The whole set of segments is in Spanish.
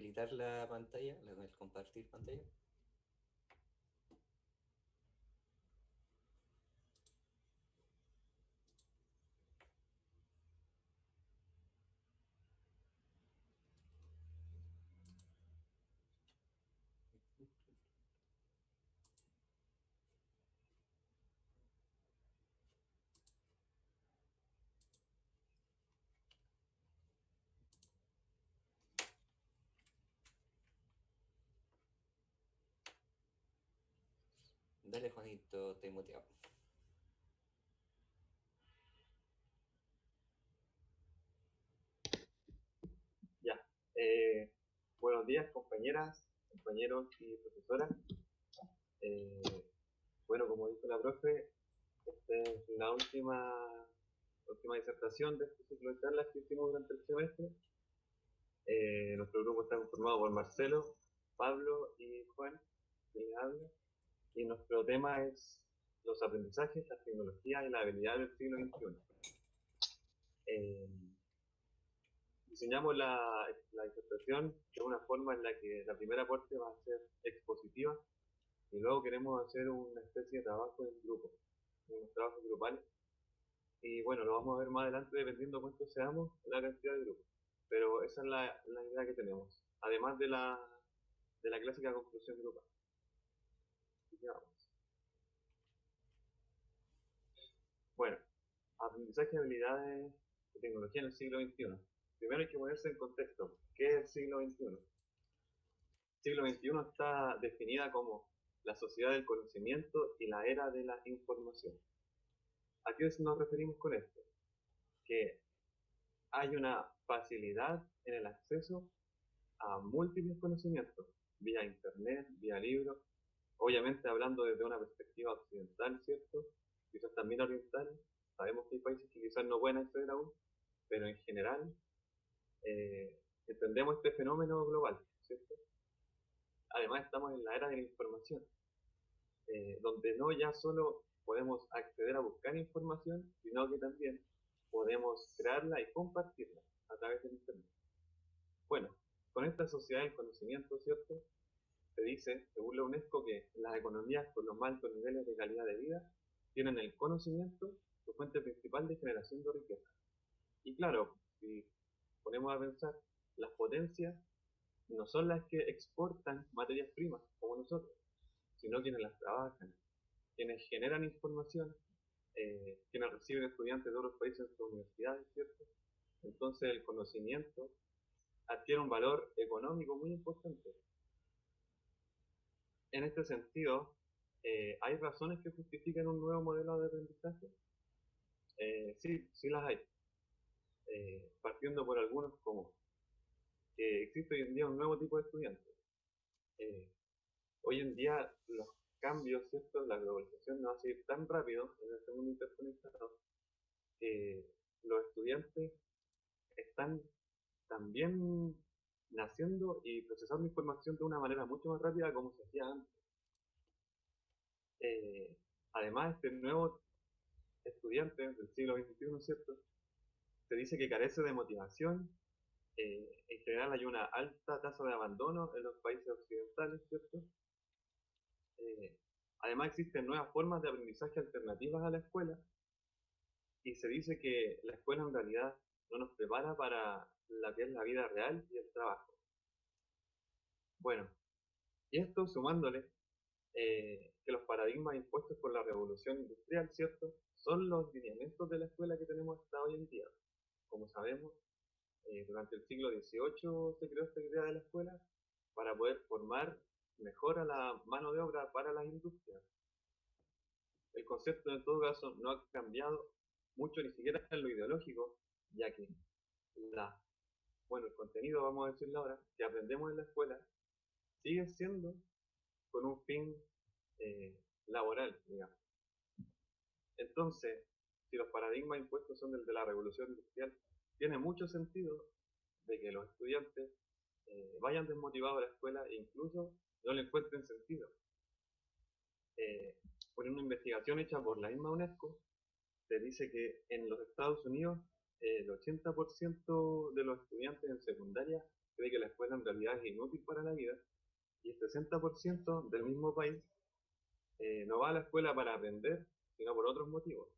habilitar la pantalla, el compartir pantalla. Dale, Juanito, te muteado. Ya. Buenos días, compañeras, compañeros y profesoras. Eh, bueno, como dijo la profe, esta es la última disertación de este ciclo de charlas que hicimos durante el semestre. Nuestro grupo está conformado por Marcelo, Pablo y Juan, que les habla. Y nuestro tema es los aprendizajes, las tecnologías y la habilidad del siglo XXI. Eh, Diseñamos la disertación de una forma en la que la primera parte va a ser expositiva y luego queremos hacer una especie de trabajo en grupo, unos trabajos grupales. Y bueno, lo vamos a ver más adelante dependiendo cuántos seamos, la cantidad de grupos. Pero esa es la idea que tenemos, además de la clásica conclusión grupal. Así que vamos. Bueno, aprendizaje de habilidades de tecnología en el siglo XXI. Primero hay que ponerse en contexto. ¿Qué es el siglo XXI? El siglo XXI está definida como la sociedad del conocimiento y la era de la información. ¿A qué nos referimos con esto? Que hay una facilidad en el acceso a múltiples conocimientos, vía internet, vía libros, obviamente hablando desde una perspectiva occidental, ¿cierto? Quizás también oriental, sabemos que hay países que quizás no pueden acceder aún, pero en general entendemos este fenómeno global, ¿cierto? Además estamos en la era de la información, donde no ya solo podemos acceder a buscar información, sino que también podemos crearla y compartirla a través del internet. Bueno, con esta sociedad del conocimiento, ¿cierto? Se dice, según la UNESCO, que las economías con los más altos niveles de calidad de vida tienen el conocimiento su fuente principal de generación de riqueza. Y claro, si ponemos a pensar, las potencias no son las que exportan materias primas como nosotros, sino quienes las trabajan, quienes generan información, quienes reciben estudiantes de otros países en sus universidades, ¿cierto? Entonces el conocimiento adquiere un valor económico muy importante. En este sentido, ¿hay razones que justifiquen un nuevo modelo de aprendizaje? Sí, sí las hay. Partiendo por algunos como que existe hoy en día un nuevo tipo de estudiantes. Eh, Hoy en día los cambios, ¿cierto? La globalización nos hace ir tan rápido en este mundo interconectado que los estudiantes están también naciendo y procesando información de una manera mucho más rápida como se hacía antes. Eh, Además, este nuevo estudiante del siglo XXI, ¿cierto? Se dice que carece de motivación. En general hay una alta tasa de abandono en los países occidentales, ¿cierto? Eh, Además existen nuevas formas de aprendizaje alternativas a la escuela y se dice que la escuela en realidad no nos prepara para la que es la vida real y el trabajo. Bueno, y esto sumándole que los paradigmas impuestos por la revolución industrial, ¿cierto? Son los lineamientos de la escuela que tenemos hasta hoy en día. Como sabemos, durante el siglo XVIII se creó esta idea de la escuela para poder formar mejor a la mano de obra para las industrias. El concepto en todo caso no ha cambiado mucho ni siquiera en lo ideológico, ya que la, el contenido, vamos a decirlo ahora, que aprendemos en la escuela sigue siendo con un fin laboral, digamos. Entonces, si los paradigmas impuestos son del de la revolución industrial, tiene mucho sentido de que los estudiantes vayan desmotivados a la escuela e incluso no le encuentren sentido. Por una investigación hecha por la misma UNESCO, se dice que en los Estados Unidos el 80% de los estudiantes en secundaria cree que la escuela en realidad es inútil para la vida, y el 60% del mismo país no va a la escuela para aprender, sino por otros motivos.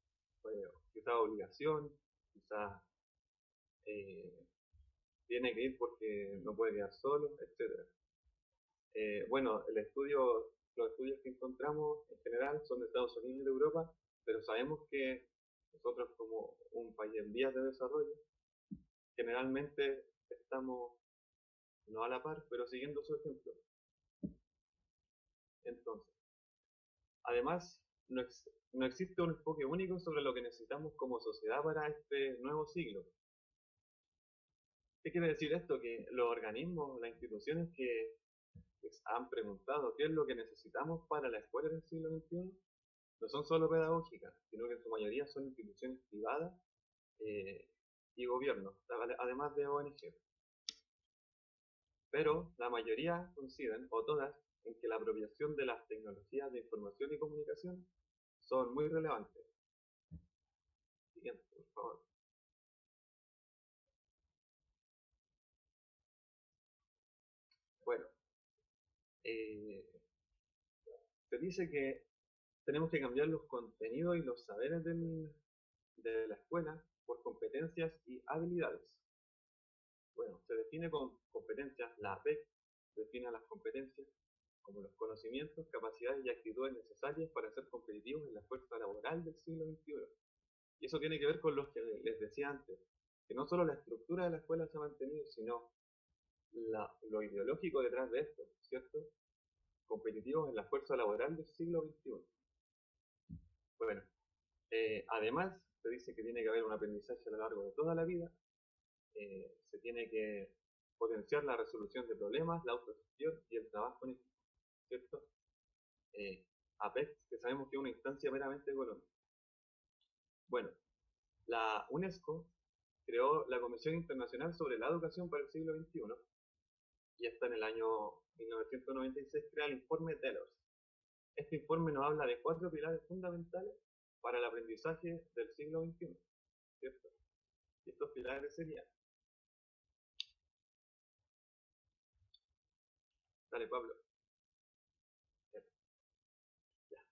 Pues, quizás obligación, quizás eh, tiene que ir porque no puede quedar solo, etc. Bueno, los estudios que encontramos en general son de Estados Unidos y de Europa, pero sabemos que nosotros como un país en vías de desarrollo, generalmente estamos no a la par, pero siguiendo su ejemplo. Entonces, además, no existe un enfoque único sobre lo que necesitamos como sociedad para este nuevo siglo. ¿Qué quiere decir esto? Que los organismos, las instituciones que han preguntado qué es lo que necesitamos para la escuela del siglo XXI, no son solo pedagógicas, sino que en su mayoría son instituciones privadas eh, y gobiernos, además de ONG. Pero la mayoría coinciden, o todas, en que la apropiación de las tecnologías de información y comunicación son muy relevantes. Siguiente, por favor. Bueno, eh, se dice que tenemos que cambiar los contenidos y los saberes de la escuela por competencias y habilidades. Bueno, se define con competencias, la APEC define las competencias como los conocimientos, capacidades y actitudes necesarias para ser competitivos en la fuerza laboral del siglo XXI. Y eso tiene que ver con lo que les decía antes, que no solo la estructura de la escuela se ha mantenido, sino lo ideológico detrás de esto, ¿cierto? Competitivos en la fuerza laboral del siglo XXI. Bueno, además se dice que tiene que haber un aprendizaje a lo largo de toda la vida, se tiene que potenciar la resolución de problemas, la autogestión y el trabajo en equipo, ¿cierto? APEC, que sabemos que es una instancia meramente económica. Bueno, la UNESCO creó la Comisión Internacional sobre la Educación para el siglo XXI y hasta en el año 1996 crea el informe Delos. Este informe nos habla de 4 pilares fundamentales para el aprendizaje del siglo XXI, ¿cierto? Y estos pilares serían, dale Pablo,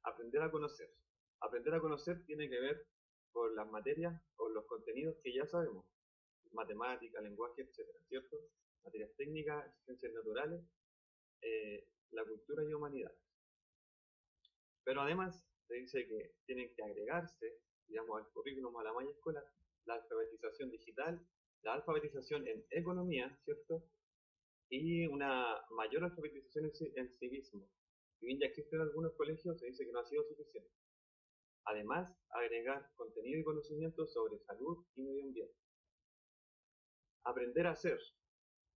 aprender a conocer. Aprender a conocer tiene que ver con las materias o los contenidos que ya sabemos, matemática, lenguaje, etcétera, ¿cierto? Materias técnicas, ciencias naturales, la cultura y humanidades. Pero además se dice que tienen que agregarse, digamos, al currículum, a la malla escolar, la alfabetización digital, la alfabetización en economía, ¿cierto? Y una mayor alfabetización en civismo. Si bien ya existen algunos colegios, se dice que no ha sido suficiente. Además, agregar contenido y conocimiento sobre salud y medio ambiente. Aprender a hacer.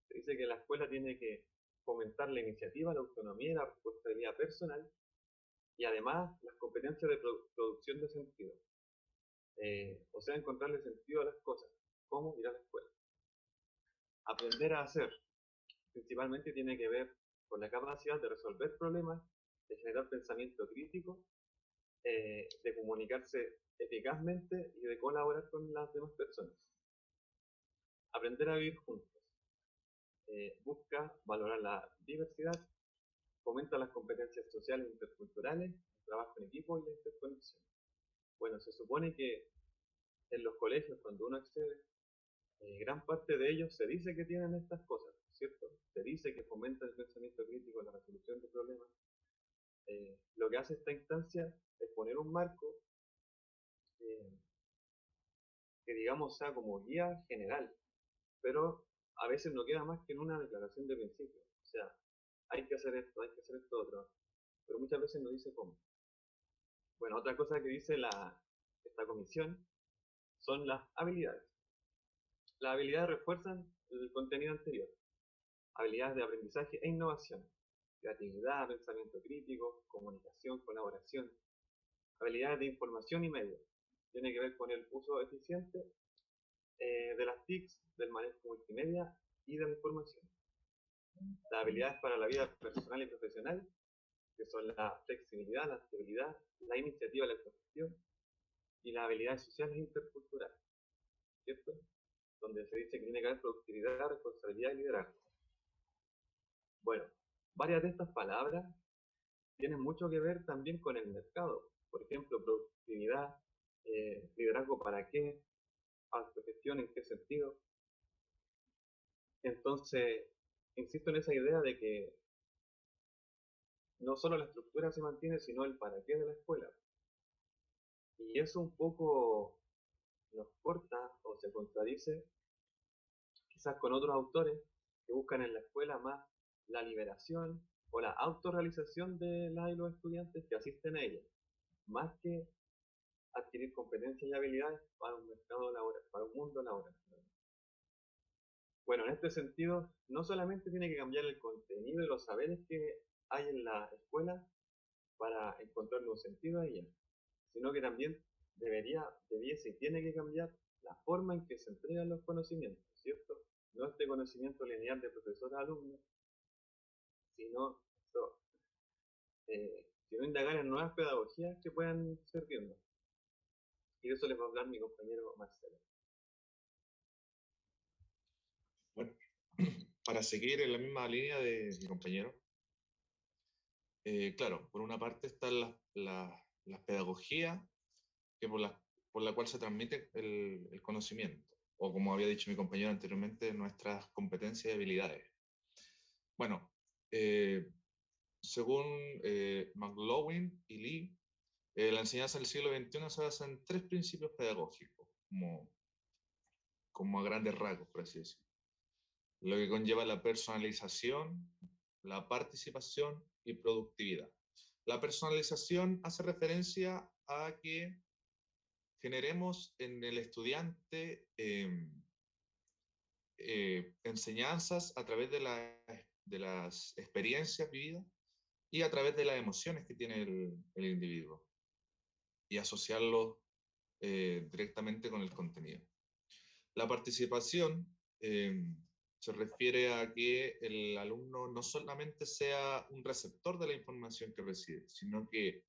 Se dice que la escuela tiene que fomentar la iniciativa, la autonomía y la responsabilidad personal, y además las competencias de producción de sentido. O sea, encontrarle sentido a las cosas, cómo ir a la escuela. Aprender a hacer, principalmente tiene que ver con la capacidad de resolver problemas, de generar pensamiento crítico, de comunicarse eficazmente y de colaborar con las demás personas. Aprender a vivir juntos. Busca valorar la diversidad, fomenta las competencias sociales e interculturales, el trabajo en equipo y la interconexión. Bueno, se supone que en los colegios, cuando uno accede, gran parte de ellos se dice que tienen estas cosas, ¿cierto? Se dice que fomenta el pensamiento crítico, la resolución de problemas. Lo que hace esta instancia es poner un marco eh, que digamos sea como guía general, pero a veces no queda más que en una declaración de principio. O sea, hay que hacer esto, hay que hacer esto otro, pero muchas veces no dice cómo. Bueno, otra cosa que dice esta comisión son las habilidades. Las habilidades refuerzan el contenido anterior. Habilidades de aprendizaje e innovación. Creatividad, pensamiento crítico, comunicación, colaboración. Habilidades de información y medios. Tiene que ver con el uso eficiente de las TICs, del manejo multimedia y de la información. Las habilidades para la vida personal y profesional, que son la flexibilidad, la estabilidad, la iniciativa, la autogestión y las habilidades sociales e interculturales, ¿cierto? Donde se dice que tiene que haber productividad, responsabilidad y liderazgo. varias de estas palabras tienen mucho que ver también con el mercado. Por ejemplo, productividad, liderazgo para qué, autogestión en qué sentido. Entonces, insisto en esa idea de que no solo la estructura se mantiene, sino el para qué de la escuela. Y eso un poco nos corta o se contradice quizás con otros autores que buscan en la escuela más la liberación o la autorrealización de las y los estudiantes que asisten a ella, más que adquirir competencias y habilidades para un mercado laboral, para un mundo laboral. Bueno, en este sentido, no solamente tiene que cambiar el contenido y los saberes que hay en la escuela para encontrarle un sentido a ella, sino que también debiese y tiene que cambiar la forma en que se entregan los conocimientos, ¿cierto? No este conocimiento lineal de profesor a alumno, sino, so, sino indagar en nuevas pedagogías que puedan servirnos. Y de eso les va a hablar mi compañero Marcelo. Bueno, para seguir en la misma línea de mi compañero, claro, por una parte están las pedagogías que por la cual se transmite el conocimiento, o como había dicho mi compañero anteriormente, nuestras competencias y habilidades. Bueno, eh, según McLaughlin y Lee, la enseñanza del siglo XXI se basa en tres principios pedagógicos, como a grandes rasgos, por así decirlo. Lo que conlleva la personalización, la participación y productividad. La personalización hace referencia a que generemos en el estudiante enseñanzas a través de las experiencias vividas y a través de las emociones que tiene el individuo y asociarlo directamente con el contenido. La participación se refiere a que el alumno no solamente sea un receptor de la información que recibe, sino que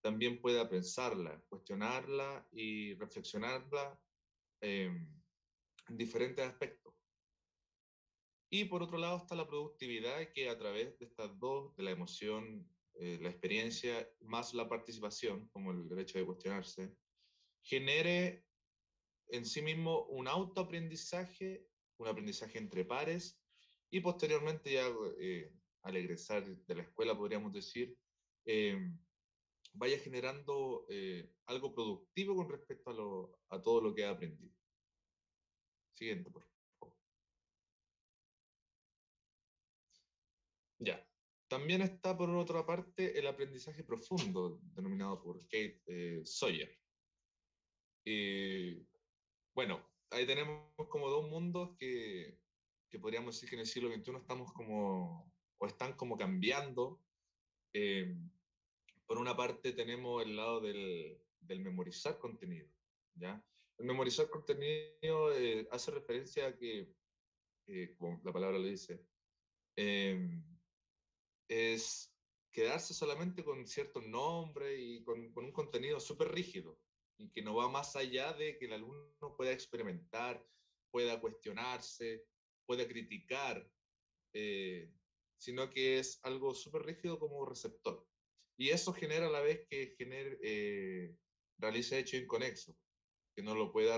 también pueda pensarla, cuestionarla y reflexionarla en diferentes aspectos. Y por otro lado está la productividad, que a través de estas dos, de la emoción, la experiencia, más la participación, como el derecho de cuestionarse, genere en sí mismo un autoaprendizaje, un aprendizaje entre pares, y posteriormente ya al egresar de la escuela, podríamos decir, eh, vaya generando algo productivo con respecto a todo lo que ha aprendido. Siguiente, por favor. Ya. También está, por otra parte, el aprendizaje profundo, denominado por Kate Sawyer. Bueno, ahí tenemos como dos mundos que podríamos decir que en el siglo XXI estamos como, o están como cambiando. Eh, por una parte tenemos el lado del memorizar contenido, ¿ya? El memorizar contenido hace referencia a que, como la palabra lo dice, eh, es quedarse solamente con cierto nombre y con un contenido súper rígido y que no va más allá de que el alumno pueda experimentar, pueda cuestionarse, pueda criticar, eh, sino que es algo súper rígido como receptor. Y eso genera a la vez que realice hechos inconexos, que no lo pueda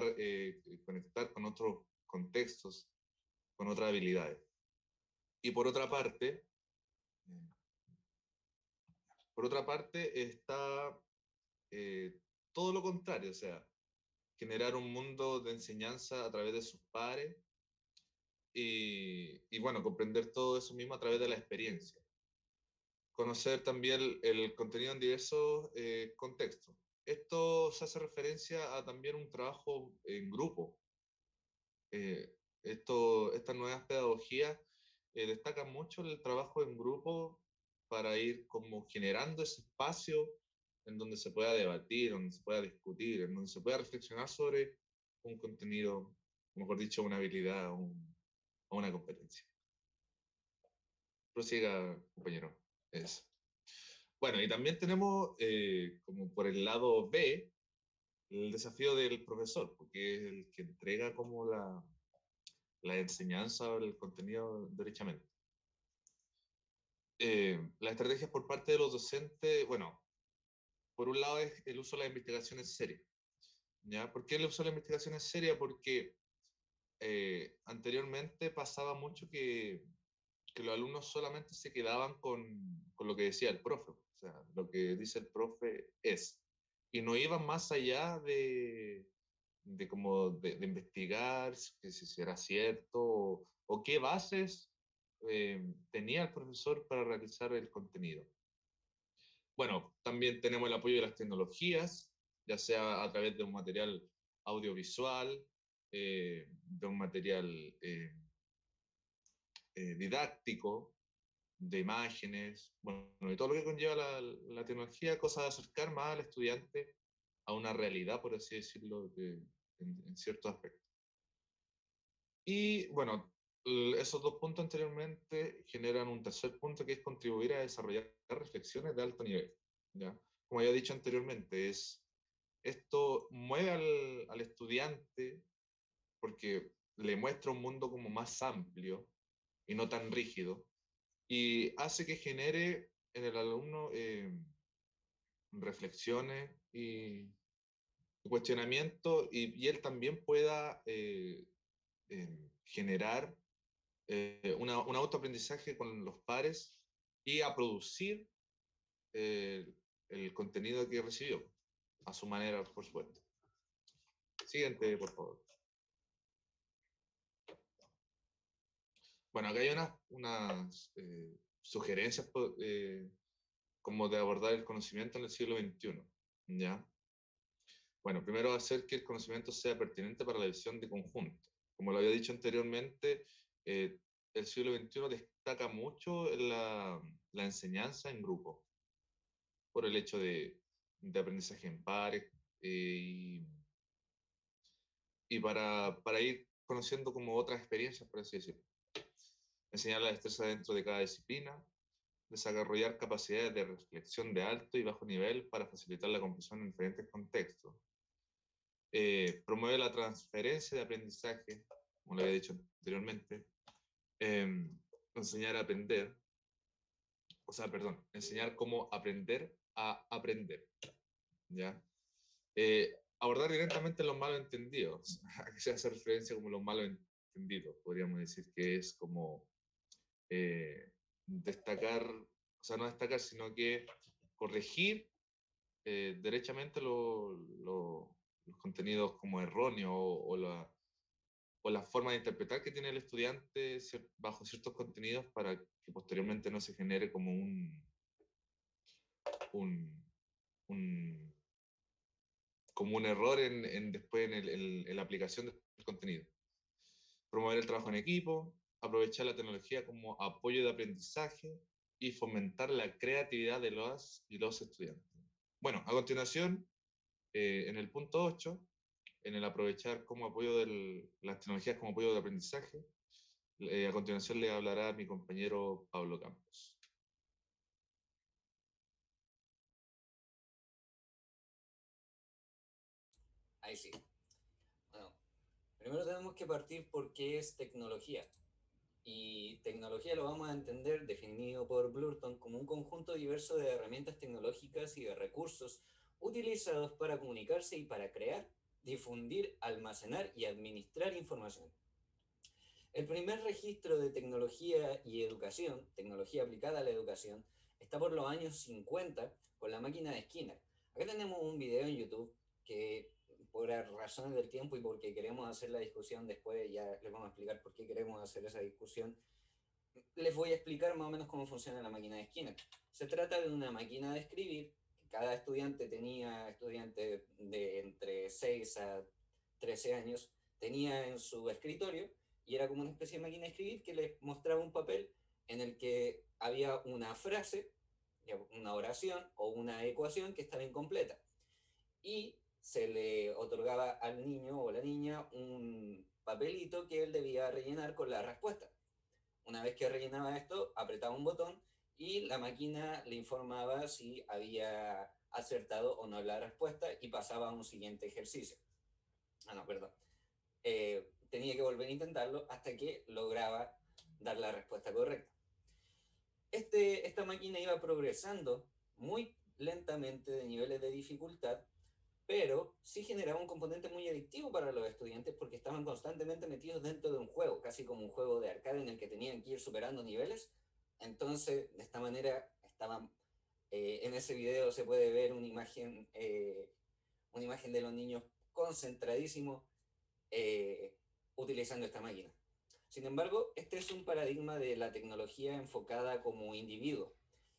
conectar con otros contextos, con otras habilidades. Y por otra parte está todo lo contrario, o sea, generar un mundo de enseñanza a través de sus pares y bueno, comprender todo eso mismo a través de la experiencia. Conocer también el contenido en diversos contextos. Esto se hace referencia a también un trabajo en grupo. Estas nuevas pedagogías destacan mucho el trabajo en grupo para ir como generando ese espacio en donde se pueda debatir, donde se pueda discutir, en donde se pueda reflexionar sobre un contenido, mejor dicho, una habilidad o una competencia. Prosiga, compañero. Eso. Bueno, y también tenemos como por el lado B el desafío del profesor, porque es el que entrega como la enseñanza o el contenido derechamente. las estrategias por parte de los docentes, bueno, por un lado es el uso de la investigación en serie. ¿Ya? ¿Por qué el uso de la investigación en serie? Porque anteriormente pasaba mucho que los alumnos solamente se quedaban con lo que decía el profe. O sea, lo que dice el profe es. Y no iban más allá de como de investigar si era cierto o qué bases tenía el profesor para realizar el contenido. Bueno, también tenemos el apoyo de las tecnologías, ya sea a través de un material audiovisual, de un material didáctico, de imágenes, bueno, y todo lo que conlleva la tecnología, cosa de acercar más al estudiante a una realidad, por así decirlo, en ciertos aspectos. Y bueno, esos dos puntos anteriormente generan un tercer punto que es contribuir a desarrollar reflexiones de alto nivel. ¿Ya? Como ya he dicho anteriormente, esto mueve al estudiante porque le muestra un mundo como más amplio y no tan rígido, y hace que genere en el alumno reflexiones y cuestionamiento, y él también pueda generar un autoaprendizaje con los pares y a producir eh, el contenido que recibió, a su manera, por supuesto. Siguiente, por favor. Bueno, acá hay unas sugerencias como de abordar el conocimiento en el siglo XXI, ¿ya? Bueno, primero hacer que el conocimiento sea pertinente para la visión de conjunto. Como lo había dicho anteriormente, el siglo XXI destaca mucho la enseñanza en grupo, por el hecho de aprendizaje en pares y para ir conociendo como otras experiencias, por así decirlo. Enseñar la destreza dentro de cada disciplina, desarrollar capacidades de reflexión de alto y bajo nivel para facilitar la comprensión en diferentes contextos. Promueve la transferencia de aprendizaje, como lo había dicho anteriormente, enseñar a aprender, o sea, perdón, enseñar cómo aprender a aprender, ¿ya? Abordar directamente los malos entendidos, a que se hace referencia como los malos entendidos, podríamos decir que es como destacar, o sea, no destacar, sino que corregir derechamente los contenidos como erróneos o la forma de interpretar que tiene el estudiante bajo ciertos contenidos para que posteriormente no se genere como un, un como un error después en la aplicación del contenido. Promover el trabajo en equipo, aprovechar la tecnología como apoyo de aprendizaje y fomentar la creatividad de los y los estudiantes. Bueno, a continuación, en el punto 8, en el aprovechar como apoyo las tecnologías como apoyo de aprendizaje, a continuación le hablará mi compañero Pablo Campos. Ahí sí. Bueno, primero tenemos que partir por qué es tecnología. Y tecnología lo vamos a entender definido por Blurton como un conjunto diverso de herramientas tecnológicas y de recursos utilizados para comunicarse y para crear, difundir, almacenar y administrar información. El primer registro de tecnología y educación, tecnología aplicada a la educación, está por los años 50 con la máquina de Skinner. Acá tenemos un video en YouTube que por razones del tiempo y porque queremos hacer la discusión después, ya les vamos a explicar por qué queremos hacer esa discusión, les voy a explicar más o menos cómo funciona la máquina de Skinner. Se trata de una máquina de escribir, que cada estudiantes de entre 6 a 13 años, tenía en su escritorio, y era como una especie de máquina de escribir que les mostraba un papel en el que había una frase, una oración o una ecuación que estaba incompleta. Y se le otorgaba al niño o la niña un papelito que él debía rellenar con la respuesta. Una vez que rellenaba esto, apretaba un botón y la máquina le informaba si había acertado o no la respuesta y pasaba a un siguiente ejercicio. No, perdón. Tenía que volver a intentarlo hasta que lograba dar la respuesta correcta. esta máquina iba progresando muy lentamente de niveles de dificultad, pero sí generaba un componente muy adictivo para los estudiantes porque estaban constantemente metidos dentro de un juego, casi como un juego de arcade en el que tenían que ir superando niveles. Entonces, de esta manera, estaban, en ese video se puede ver una imagen de los niños concentradísimos utilizando esta máquina. Sin embargo, este es un paradigma de la tecnología enfocada como individuo.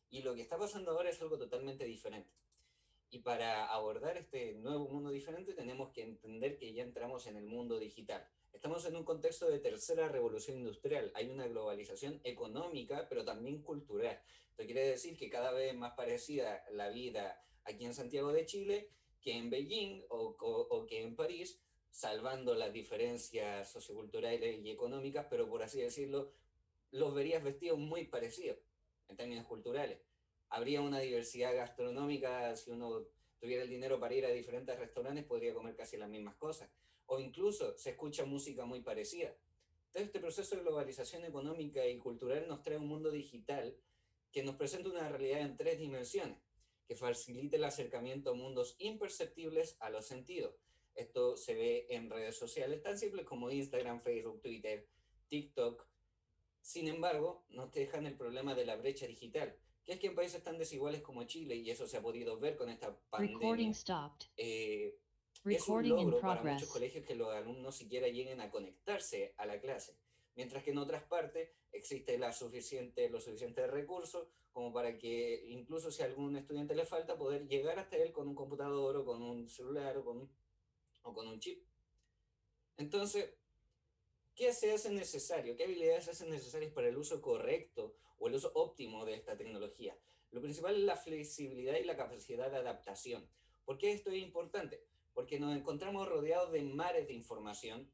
Y lo que está pasando ahora es algo totalmente diferente. Y para abordar este nuevo mundo diferente tenemos que entender que ya entramos en el mundo digital. Estamos en un contexto de tercera revolución industrial. Hay una globalización económica, pero también cultural. Esto quiere decir que cada vez más parecida la vida aquí en Santiago de Chile que en Beijing o que en París, salvando las diferencias socioculturales y económicas, pero por así decirlo, los verías vestidos muy parecidos en términos culturales. Habría una diversidad gastronómica, si uno tuviera el dinero para ir a diferentes restaurantes, podría comer casi las mismas cosas. O incluso se escucha música muy parecida. Entonces, este proceso de globalización económica y cultural nos trae un mundo digital que nos presenta una realidad en 3 dimensiones, que facilita el acercamiento a mundos imperceptibles a los sentidos. Esto se ve en redes sociales tan simples como Instagram, Facebook, Twitter, TikTok. Sin embargo, nos dejan el problema de la brecha digital, que es que en países tan desiguales como Chile, y eso se ha podido ver con esta pandemia, es un logro para muchos colegios que los alumnos siquiera lleguen a conectarse a la clase, mientras que en otras partes existe los suficientes recursos como para que incluso si a algún estudiante le falta, poder llegar hasta él con un computador o con un celular o con un chip. Entonces, ¿qué se hace necesario? ¿Qué habilidades se hacen necesarias para el uso correcto o el uso óptimo de esta tecnología? Lo principal es la flexibilidad y la capacidad de adaptación. ¿Por qué esto es importante? Porque nos encontramos rodeados de mares de información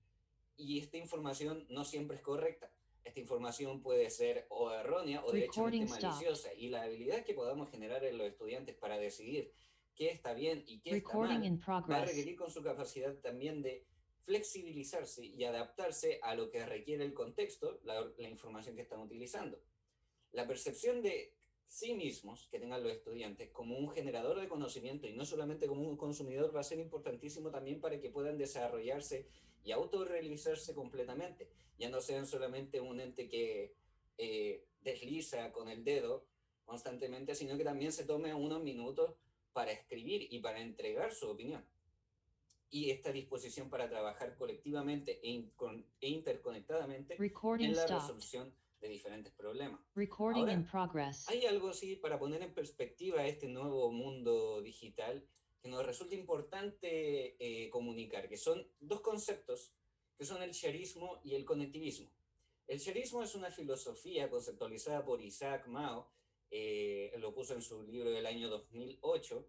y esta información no siempre es correcta. Esta información puede ser o errónea o derechamente maliciosa, y la habilidad que podamos generar en los estudiantes para decidir qué está bien y qué está mal va a requerir con su capacidad también de flexibilizarse y adaptarse a lo que requiere el contexto, la información que están utilizando. La percepción de sí mismos que tengan los estudiantes como un generador de conocimiento y no solamente como un consumidor va a ser importantísimo también para que puedan desarrollarse y autorrealizarse completamente. Ya no sean solamente un ente que desliza con el dedo constantemente, sino que también se tome unos minutos para escribir y para entregar su opinión. Y esta disposición para trabajar colectivamente e interconectadamente en la resolución de diferentes problemas. Ahora, hay algo así para poner en perspectiva este nuevo mundo digital que nos resulta importante comunicar, que son dos conceptos, que son el shareismo y el conectivismo. El shareismo es una filosofía conceptualizada por Isaac Mao, lo puso en su libro del año 2008.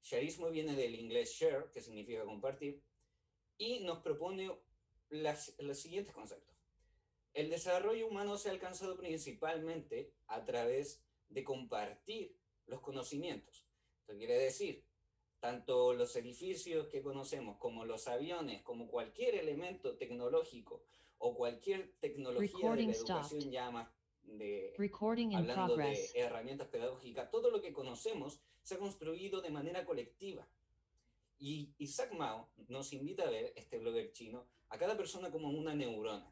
Shareismo viene del inglés share, que significa compartir, y nos propone los siguientes conceptos. El desarrollo humano se ha alcanzado principalmente a través de compartir los conocimientos. Esto quiere decir, tanto los edificios que conocemos, como los aviones, como cualquier elemento tecnológico o cualquier tecnología de la educación ya más hablando de herramientas pedagógicas, todo lo que conocemos se ha construido de manera colectiva. Y Isaac Mao nos invita a ver, este blogger chino, a cada persona como una neurona.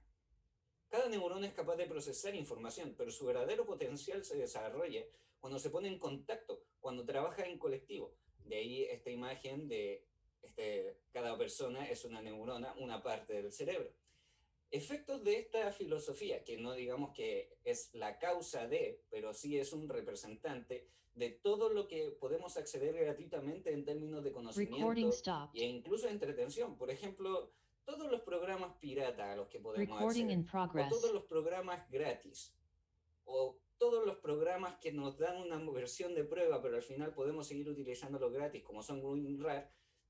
Cada neurona es capaz de procesar información, pero su verdadero potencial se desarrolla cuando se pone en contacto, cuando trabaja en colectivo. De ahí esta imagen de cada persona es una neurona, una parte del cerebro. Efectos de esta filosofía, que no digamos que es la causa de, pero sí es un representante de todo lo que podemos acceder gratuitamente en términos de conocimiento e incluso de entretención. Por ejemplo, todos los programas pirata a los que podemos acceder, o todos los programas gratis, o todos los programas que nos dan una versión de prueba, pero al final podemos seguir utilizándolo gratis, como son WinRAR,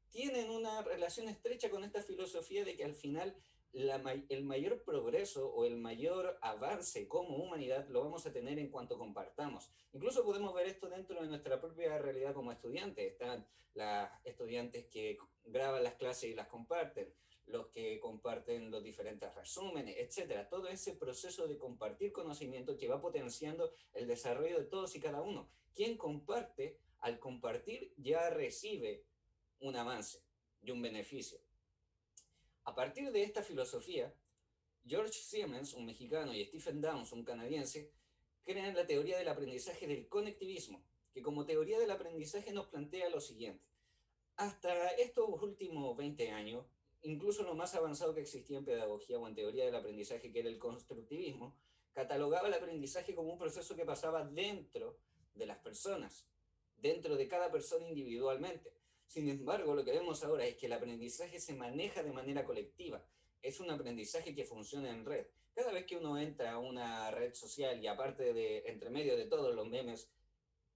tienen una relación estrecha con esta filosofía de que al final el mayor progreso o el mayor avance como humanidad lo vamos a tener en cuanto compartamos. Incluso podemos ver esto dentro de nuestra propia realidad como estudiantes. Están las estudiantes que graban las clases y las comparten, los que comparten los diferentes resúmenes, etcétera. Todo ese proceso de compartir conocimiento que va potenciando el desarrollo de todos y cada uno. Quien comparte, al compartir, ya recibe un avance y un beneficio. A partir de esta filosofía, George Siemens, un mexicano, y Stephen Downes, un canadiense, crean la teoría del aprendizaje del conectivismo, que como teoría del aprendizaje nos plantea lo siguiente. Hasta estos últimos 20 años, incluso lo más avanzado que existía en pedagogía o en teoría del aprendizaje, que era el constructivismo, catalogaba el aprendizaje como un proceso que pasaba dentro de las personas, dentro de cada persona individualmente. Sin embargo, lo que vemos ahora es que el aprendizaje se maneja de manera colectiva. Es un aprendizaje que funciona en red. Cada vez que uno entra a una red social y aparte de, entre medio de todos los memes,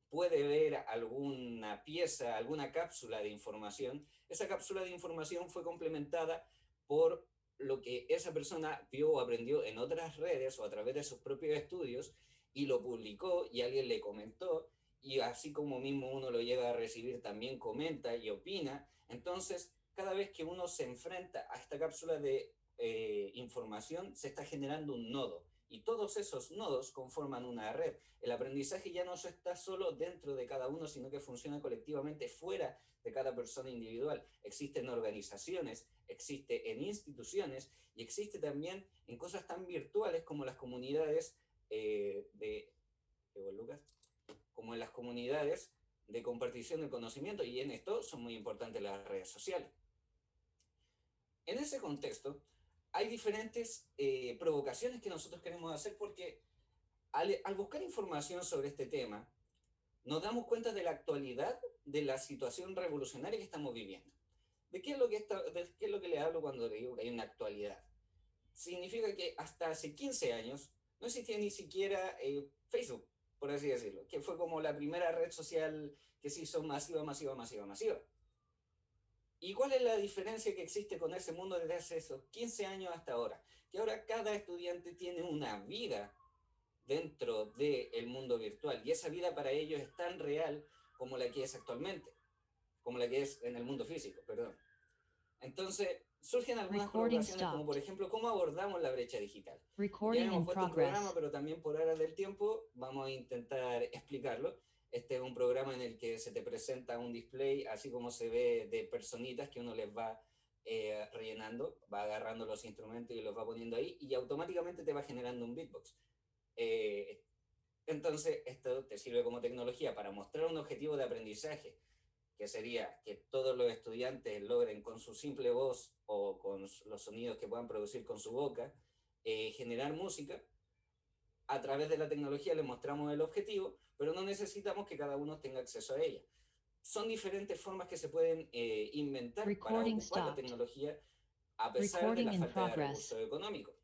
puede ver alguna pieza, alguna cápsula de información, esa cápsula de información fue complementada por lo que esa persona vio o aprendió en otras redes o a través de sus propios estudios y lo publicó y alguien le comentó y así como mismo uno lo llega a recibir también comenta y opina. Entonces, cada vez que uno se enfrenta a esta cápsula de información, se está generando un nodo y todos esos nodos conforman una red. El aprendizaje ya no está solo dentro de cada uno, sino que funciona colectivamente fuera de cada persona individual. Existen organizaciones, existe en instituciones y existe también en cosas tan virtuales como las comunidades Lucas, como en las comunidades de compartición del conocimiento, y en esto son muy importantes las redes sociales. En ese contexto, hay diferentes provocaciones que nosotros queremos hacer porque al buscar información sobre este tema, nos damos cuenta de la actualidad de la situación revolucionaria que estamos viviendo. ¿De qué es lo que le hablo cuando le digo que hay una actualidad? Significa que hasta hace 15 años no existía ni siquiera Facebook, por así decirlo, que fue como la primera red social que se hizo masiva. ¿Y cuál es la diferencia que existe con ese mundo desde hace esos 15 años hasta ahora? Que ahora cada estudiante tiene una vida dentro del mundo virtual y esa vida para ellos es tan real como la que es actualmente, como la que es en el mundo físico, perdón. Entonces, surgen algunas provocaciones como por ejemplo, ¿cómo abordamos la brecha digital? Ya hemos puesto un programa, pero también por horas del tiempo vamos a intentar explicarlo. Este es un programa en el que se te presenta un display, así como se ve de personitas que uno les va rellenando, va agarrando los instrumentos y los va poniendo ahí y automáticamente te va generando un beatbox. Entonces, esto te sirve como tecnología para mostrar un objetivo de aprendizaje, que sería que todos los estudiantes logren con su simple voz o con los sonidos que puedan producir con su boca, generar música. A través de la tecnología les mostramos el objetivo, pero no necesitamos que cada uno tenga acceso a ella. Son diferentes formas que se pueden inventar para ocupar la tecnología a pesar de la falta de recursos económicos.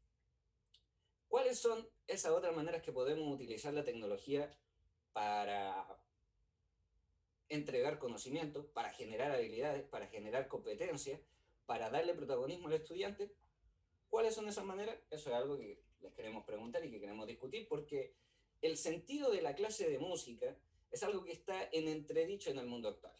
¿Cuáles son esas otras maneras que podemos utilizar la tecnología para entregar conocimiento, para generar habilidades, para generar competencias, para darle protagonismo al estudiante? ¿Cuáles son esas maneras? Eso es algo que les queremos preguntar y que queremos discutir, porque el sentido de la clase de música es algo que está en entredicho en el mundo actual.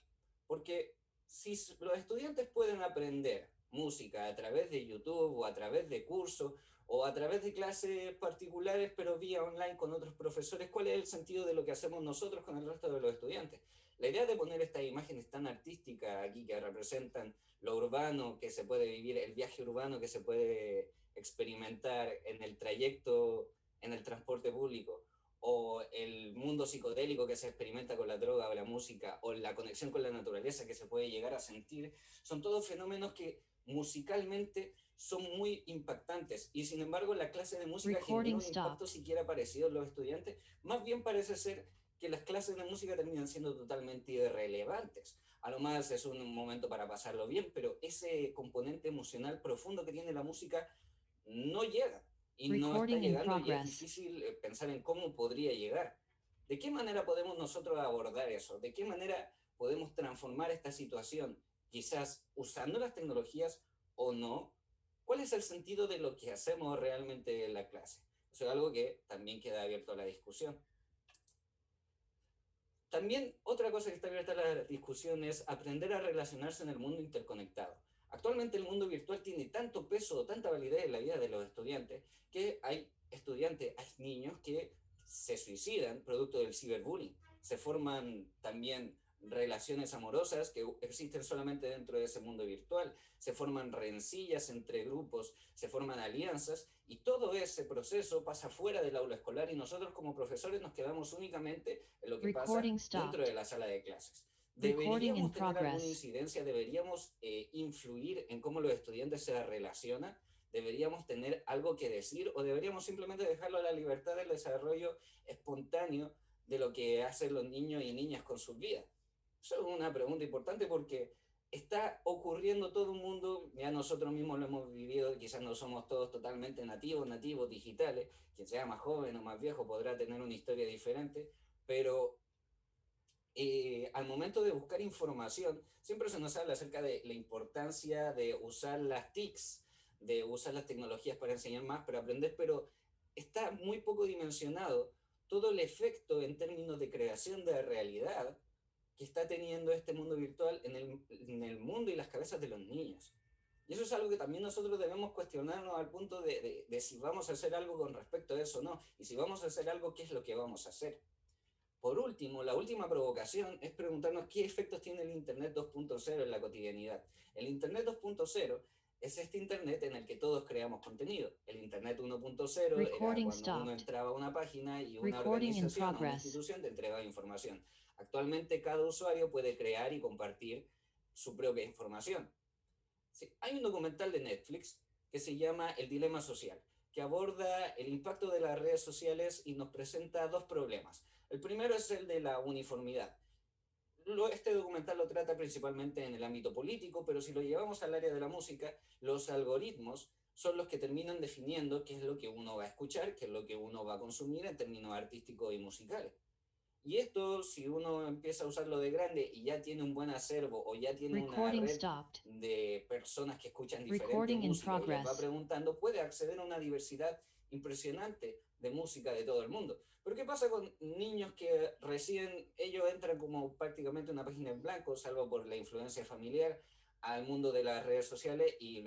Porque si los estudiantes pueden aprender música a través de YouTube o a través de cursos o a través de clases particulares pero vía online con otros profesores, ¿cuál es el sentido de lo que hacemos nosotros con el resto de los estudiantes? La idea de poner estas imágenes tan artísticas aquí que representan lo urbano que se puede vivir, el viaje urbano que se puede experimentar en el trayecto, en el transporte público, o el mundo psicodélico que se experimenta con la droga o la música, o la conexión con la naturaleza que se puede llegar a sentir, son todos fenómenos que musicalmente son muy impactantes y sin embargo la clase de música genera un impacto siquiera parecido en los estudiantes. Más bien parece ser que las clases de música terminan siendo totalmente irrelevantes. A lo más es un momento para pasarlo bien, pero ese componente emocional profundo que tiene la música no llega y no está llegando y es difícil pensar en cómo podría llegar. ¿De qué manera podemos nosotros abordar eso? ¿De qué manera podemos transformar esta situación? Quizás usando las tecnologías o no. ¿Cuál es el sentido de lo que hacemos realmente en la clase? Eso es algo que también queda abierto a la discusión. También otra cosa que está abierta a la discusión es aprender a relacionarse en el mundo interconectado. Actualmente el mundo virtual tiene tanto peso, tanta validez en la vida de los estudiantes, que hay estudiantes, hay niños que se suicidan producto del ciberbullying. Se forman también relaciones amorosas que existen solamente dentro de ese mundo virtual, se forman rencillas entre grupos, se forman alianzas, y todo ese proceso pasa fuera del aula escolar y nosotros como profesores nos quedamos únicamente en lo que pasa dentro de la sala de clases. ¿Deberíamos tener alguna incidencia? ¿Deberíamos influir en cómo los estudiantes se relacionan? ¿Deberíamos tener algo que decir o deberíamos simplemente dejarlo a la libertad del desarrollo espontáneo de lo que hacen los niños y niñas con sus vidas? Eso es una pregunta importante porque está ocurriendo todo un mundo, ya nosotros mismos lo hemos vivido, quizás no somos todos totalmente nativos digitales, quien sea más joven o más viejo podrá tener una historia diferente, pero al momento de buscar información, siempre se nos habla acerca de la importancia de usar las TICs, de usar las tecnologías para enseñar más, para aprender, pero está muy poco dimensionado todo el efecto en términos de creación de realidad que está teniendo este mundo virtual en el mundo y las cabezas de los niños. Y eso es algo que también nosotros debemos cuestionarnos al punto de si vamos a hacer algo con respecto a eso o no. Y si vamos a hacer algo, ¿qué es lo que vamos a hacer? Por último, la última provocación es preguntarnos qué efectos tiene el Internet 2.0 en la cotidianidad. El Internet 2.0 es este Internet en el que todos creamos contenido. El Internet 1.0 era cuando uno entraba a una página y una organización o una institución te entregaba información. Actualmente cada usuario puede crear y compartir su propia información. Sí, hay un documental de Netflix que se llama El Dilema Social, que aborda el impacto de las redes sociales y nos presenta dos problemas. El primero es el de la uniformidad. Este documental lo trata principalmente en el ámbito político, pero si lo llevamos al área de la música, los algoritmos son los que terminan definiendo qué es lo que uno va a escuchar, qué es lo que uno va a consumir en términos artísticos y musicales. Y esto, si uno empieza a usarlo de grande y ya tiene un buen acervo o ya tiene una red de personas que escuchan diferente música y les va preguntando, puede acceder a una diversidad impresionante de música de todo el mundo. Pero ¿qué pasa con niños que recién ellos entran como prácticamente una página en blanco, salvo por la influencia familiar, al mundo de las redes sociales y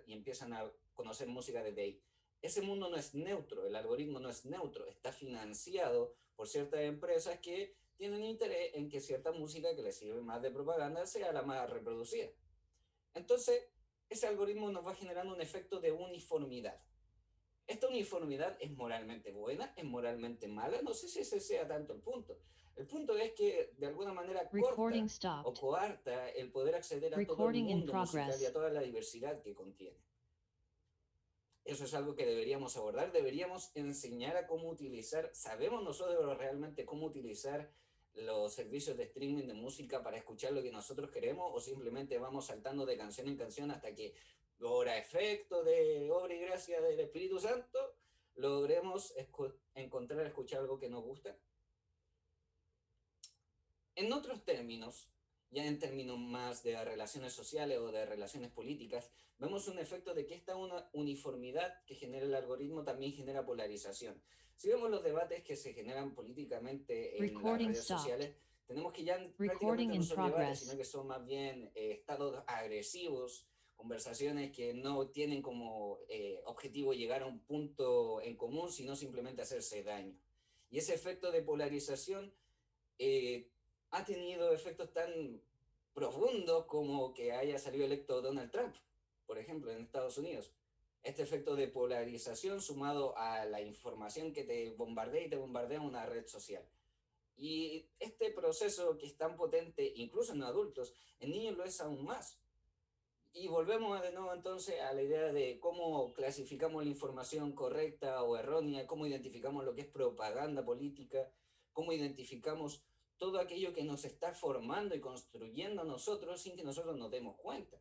empiezan a conocer música desde ahí? Ese mundo no es neutro, el algoritmo no es neutro, está financiado por ciertas empresas que tienen interés en que cierta música que les sirve más de propaganda sea la más reproducida. Entonces, ese algoritmo nos va generando un efecto de uniformidad. ¿Esta uniformidad es moralmente buena? ¿Es moralmente mala? No sé si ese sea tanto el punto. El punto es que de alguna manera corta o coarta el poder acceder a todo el mundo musical y a toda la diversidad que contiene. Eso es algo que deberíamos abordar, deberíamos enseñar a cómo utilizar, ¿sabemos nosotros realmente cómo utilizar los servicios de streaming de música para escuchar lo que nosotros queremos o simplemente vamos saltando de canción en canción hasta que, por efecto de obra y gracia del Espíritu Santo, logremos escuchar algo que nos gusta? En otros términos, ya en términos más de relaciones sociales o de relaciones políticas, vemos un efecto de que esta uniformidad que genera el algoritmo también genera polarización. Si vemos los debates que se generan políticamente en las redes sociales, tenemos que ya prácticamente no son debates, sino que son más bien estados agresivos, conversaciones que no tienen como objetivo llegar a un punto en común, sino simplemente hacerse daño. Y ese efecto de polarización ha tenido efectos tan profundos como que haya salido electo Donald Trump, por ejemplo, en Estados Unidos. Este efecto de polarización sumado a la información que te bombardea una red social. Y este proceso que es tan potente, incluso en adultos, en niños lo es aún más. Y volvemos de nuevo entonces a la idea de cómo clasificamos la información correcta o errónea, cómo identificamos lo que es propaganda política, cómo identificamos todo aquello que nos está formando y construyendo a nosotros sin que nosotros nos demos cuenta.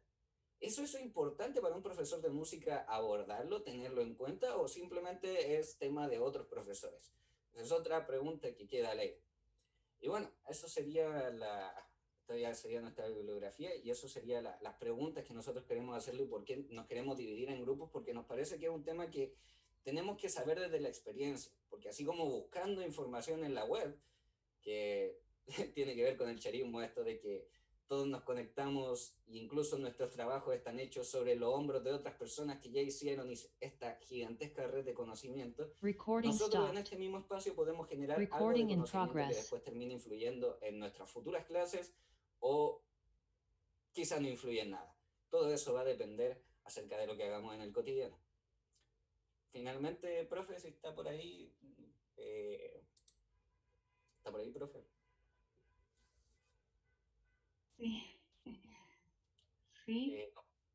¿Eso es importante para un profesor de música abordarlo, tenerlo en cuenta o simplemente es tema de otros profesores? Esa es otra pregunta que queda al aire. Y bueno, eso sería esto ya sería nuestra bibliografía y eso sería las preguntas que nosotros queremos hacerle y por qué nos queremos dividir en grupos, porque nos parece que es un tema que tenemos que saber desde la experiencia, porque así como buscando información en la web, que tiene que ver con el charismo esto de que todos nos conectamos e incluso nuestros trabajos están hechos sobre los hombros de otras personas que ya hicieron esta gigantesca red de conocimiento. Nosotros en este mismo espacio podemos generar algo de conocimiento que después termine influyendo en nuestras futuras clases o quizás no influye en nada. Todo eso va a depender acerca de lo que hagamos en el cotidiano. Finalmente, profe, si está por ahí, ¿está por ahí, profe? Sí. Sí.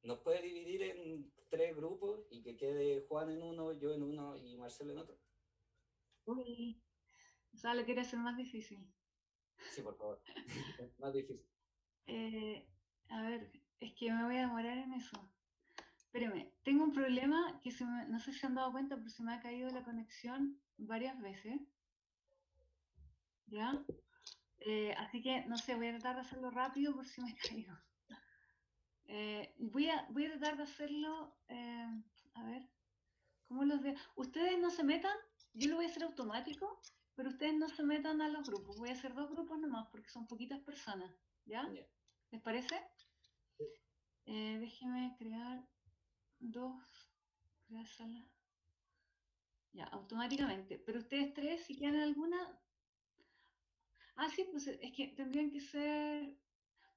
¿Nos puede dividir en 3 grupos y que quede Juan en uno, yo en uno y Marcelo en otro? Uy. O sea, lo quiere hacer más difícil. Sí, por favor. Más difícil. A ver, es que me voy a demorar en eso. Espérame, tengo un problema que no sé si se han dado cuenta, pero se me ha caído la conexión varias veces. ¿Ya? Así que, no sé, voy a tratar de hacerlo rápido por si me caigo. Voy a tratar de hacerlo, a ver, ¿cómo los veo? Ustedes no se metan, yo lo voy a hacer automático, pero ustedes no se metan a los grupos. Voy a hacer 2 grupos nomás porque son poquitas personas, ¿ya? Yeah. ¿Les parece? Déjeme crear 2, crear sala. Ya, automáticamente. Pero ustedes 3, si quieren alguna... Ah, sí, pues es que tendrían que ser...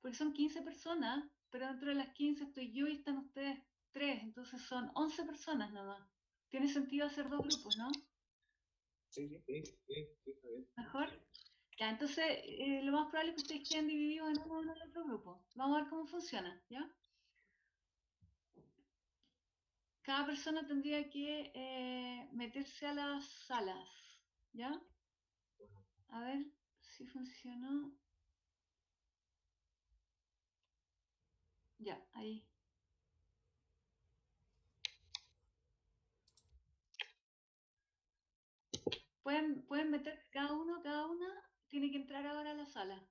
Porque son 15 personas, pero dentro de las 15 estoy yo y están ustedes 3, entonces son 11 personas nada más. Tiene sentido hacer 2 grupos, ¿no? Sí, sí. Está bien. ¿Mejor? Ya, entonces lo más probable es que ustedes queden divididos en uno o en el otro grupo. Vamos a ver cómo funciona, ¿ya? Cada persona tendría que meterse a las salas, ¿ya? A ver si funcionó. Ya, ahí. Pueden meter cada una tiene que entrar ahora a la sala.